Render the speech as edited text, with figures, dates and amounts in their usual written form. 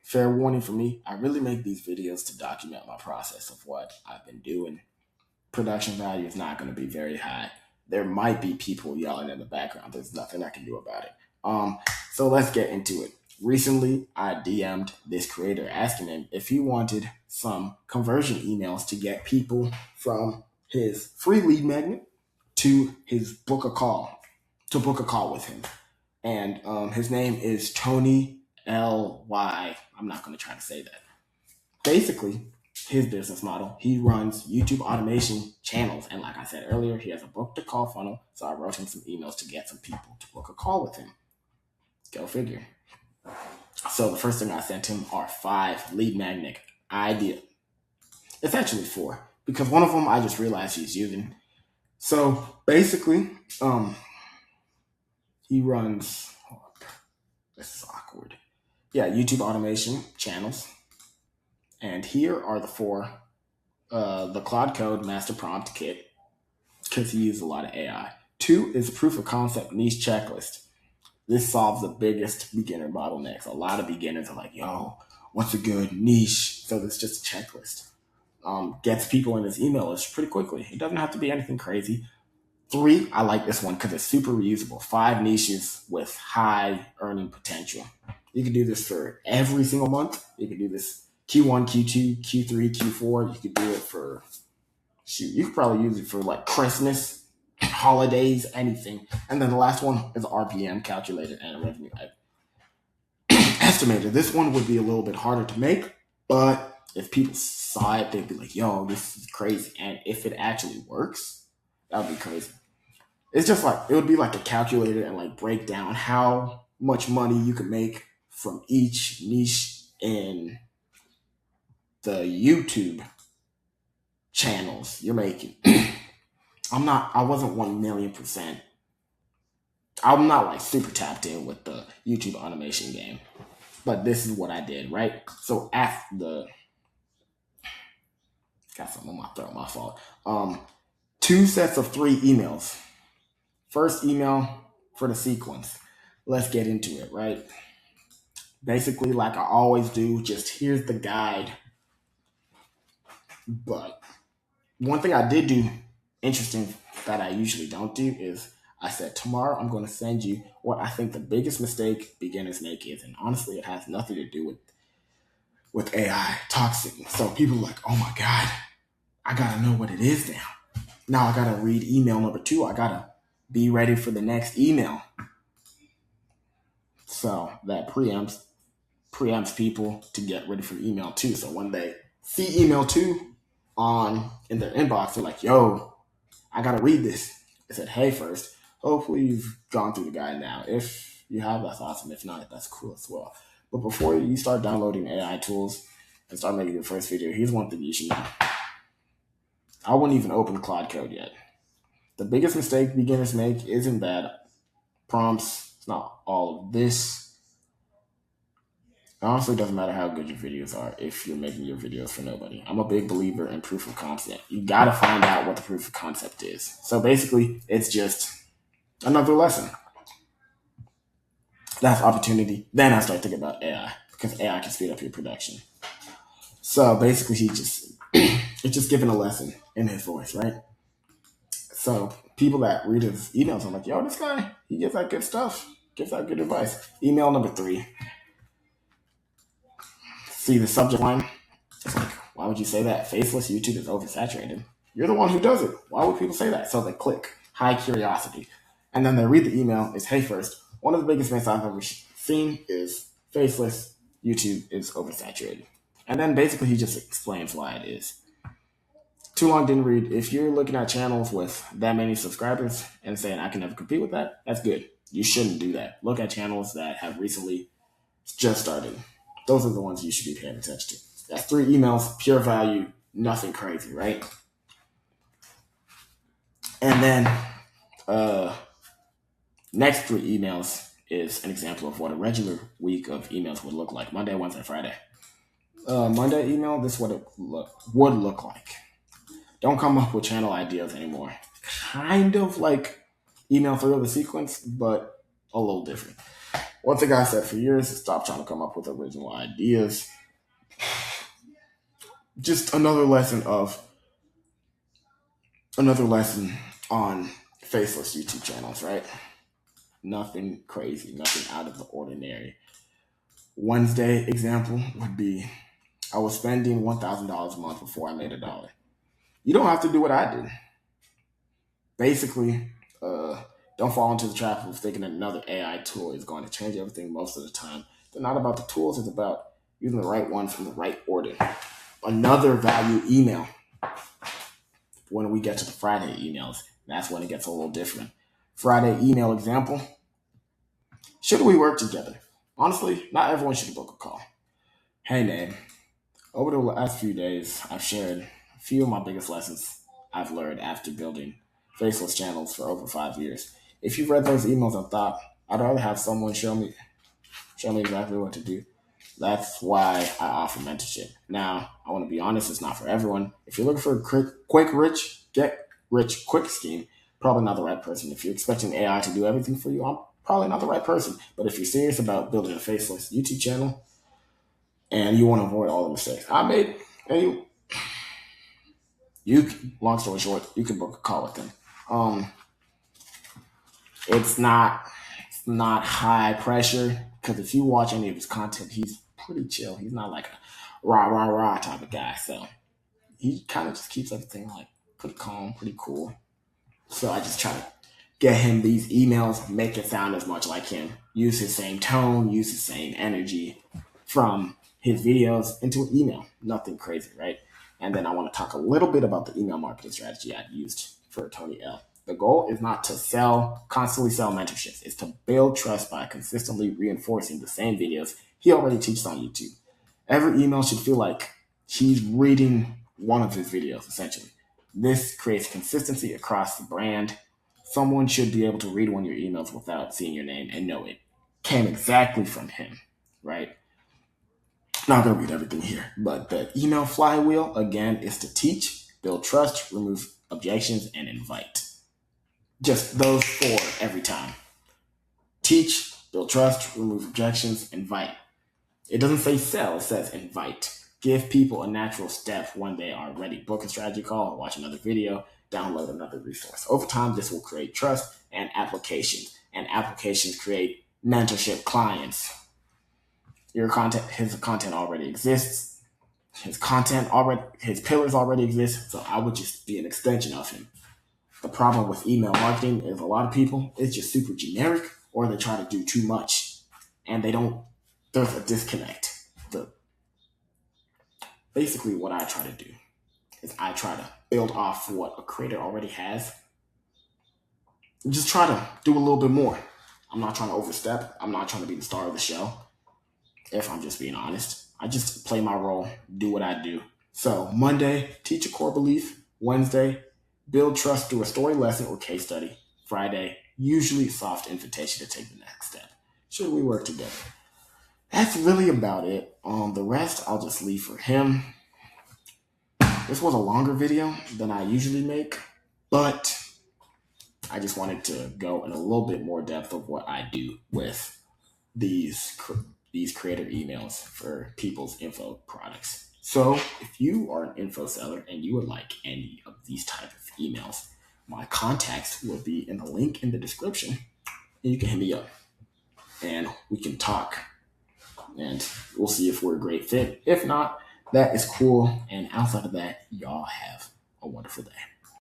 fair warning for me, I really make these videos to document my process of what I've been doing. Production value is not going to be very high. There might be people yelling in the background. There's nothing I can do about it. So let's get into it. Recently, I DM'd this creator asking him if he wanted some conversion emails to get people from his free lead magnet to his book a call, to book a call with him. And his name is Tony L.Y. I'm not going to try to say that. Basically, his business model, he runs YouTube automation channels. And like I said earlier, he has a book to call funnel. So I wrote him some emails to get some people to book a call with him. Go figure. So the first thing I sent him are 5 lead magnet ideas. It's actually 4 because one of them I just realized he's using. So basically, he runs, this is awkward. Yeah, YouTube automation channels. And here are the 4, the Cloud Code Master Prompt Kit, because he uses a lot of AI. 2 is proof of concept niche checklist. This solves the biggest beginner bottlenecks. A lot of beginners are like, yo, what's a good niche? So it's just a checklist. Gets people in his email list pretty quickly. It doesn't have to be anything crazy. 3, I like this one because it's super reusable. 5 niches with high earning potential. You can do this for every single month. You can do this Q1, Q2, Q3, Q4. You could do it for, you could probably use it for like Christmas, holidays, anything. And then the last one is RPM calculator and a revenue estimator. This one would be a little bit harder to make, but if people saw it, they'd be like, yo, this is crazy. And if it actually works, that would be crazy. It's just like, it would be like a calculator and like break down how much money you could make from each niche in the YouTube channels you're making. I wasn't 1,000,000%. I'm not like super tapped in with the YouTube automation game, but this is what I did, right? So after got something on my throat, my fault. 2 sets of 3 emails. First email for the sequence. Let's get into it, right? Basically, like I always do, just here's the guide. But one thing I did do interesting that I usually don't do is I said, tomorrow I'm going to send you what I think the biggest mistake beginners make is. And honestly, it has nothing to do with AI toxic. So people are like, oh my God, I got to know what it is now. Now I got to read email number 2. I got to be ready for the next email. So that preempts people to get ready for email 2. So when they see email 2 in their inbox, they're like, yo, I got to read this. I said, hey, first, hopefully you've gone through the guide now. If you have, that's awesome. If not, that's cool as well. But before you start downloading AI tools and start making your first video, here's one thing you should know. I wouldn't even open Cloud Code yet. The biggest mistake beginners make isn't that prompts. It's not all of this. It honestly doesn't matter how good your videos are if you're making your videos for nobody. I'm a big believer in proof of concept. You got to find out what the proof of concept is. So basically, it's just another lesson. That's opportunity. Then I start thinking about AI because AI can speed up your production. So basically, it's just giving a lesson in his voice, right? So people that read his emails are like, yo, this guy, he gives out good stuff, gives out good advice. Email number 3. See the subject line? It's like, why would you say that? Faceless YouTube is oversaturated. You're the one who does it. Why would people say that? So they click. High curiosity. And then they read the email. It's, hey, first, one of the biggest myths I've ever seen is faceless YouTube is oversaturated. And then basically he just explains why it is. Too long, didn't read. If you're looking at channels with that many subscribers and saying I can never compete with that, that's good. You shouldn't do that. Look at channels that have recently just started. Those are the ones you should be paying attention to. That's 3 emails, pure value, nothing crazy, right? And then next 3 emails is an example of what a regular week of emails would look like. Monday, Wednesday, Friday. Monday email, this is what it would look like. Don't come up with channel ideas anymore. Kind of like email 3 of the sequence, but a little different. One thing I said for years is stop trying to come up with original ideas. Just another lesson on faceless YouTube channels, right? Nothing crazy, nothing out of the ordinary. Wednesday example would be I was spending $1,000 a month before I made $1. You don't have to do what I did. Basically, don't fall into the trap of thinking that another AI tool is going to change everything most of the time. They're not about the tools, it's about using the right one from the right order. Another value email. When we get to the Friday emails, that's when it gets a little different. Friday email example. Should we work together? Honestly, not everyone should book a call. Hey, man. Over the last few days, I've shared a few of my biggest lessons I've learned after building faceless channels for over 5 years. If you've read those emails and thought, I'd rather have someone show me exactly what to do, that's why I offer mentorship. Now, I want to be honest, it's not for everyone. If you're looking for a get rich quick scheme, probably not the right person. If you're expecting AI to do everything for you, I'm probably not the right person. But if you're serious about building a faceless YouTube channel and you want to avoid all the mistakes I made, and long story short, you can book a call with them. It's not high pressure, because if you watch any of his content, he's pretty chill. He's not like a rah type of guy. So he kind of just keeps everything like pretty calm, pretty cool. So I just try to get him these emails, make it sound as much like him, use his same tone, use his same energy from his videos into an email. Nothing crazy, right? And then I want to talk a little bit about the email marketing strategy I've used for Tony L. The goal is not to constantly sell mentorships. It's to build trust by consistently reinforcing the same videos he already teaches on YouTube. Every email should feel like he's reading one of his videos, essentially. This creates consistency across the brand. Someone should be able to read one of your emails without seeing your name and know it came exactly from him, right? Not going to read everything here, but the email flywheel, again, is to teach, build trust, remove objections, and invite. Just those 4 every time. Teach, build trust, remove objections, invite. It doesn't say sell, it says invite. Give people a natural step when they are ready. Book a strategy call, watch another video, download another resource. Over time, this will create trust and applications. And applications create mentorship clients. His content already exists. His pillars already exist. So I would just be an extension of him. The problem with email marketing is a lot of people, it's just super generic, or they try to do too much and there's a disconnect. Basically what I try to do is I try to build off what a creator already has. Just try to do a little bit more. I'm not trying to overstep. I'm not trying to be the star of the show. If I'm just being honest, I just play my role, do what I do. So Monday, teach a core belief. Wednesday, build trust through a story lesson or case study. Friday, usually soft invitation to take the next step. Should we work together? That's really about it. The rest, I'll just leave for him. This was a longer video than I usually make, but I just wanted to go in a little bit more depth of what I do with these creator emails for people's info products. So if you are an info seller and you would like any of these type of emails, my contacts will be in the link in the description, and you can hit me up and we can talk and we'll see if we're a great fit. If not, that is cool. And outside of that, y'all have a wonderful day.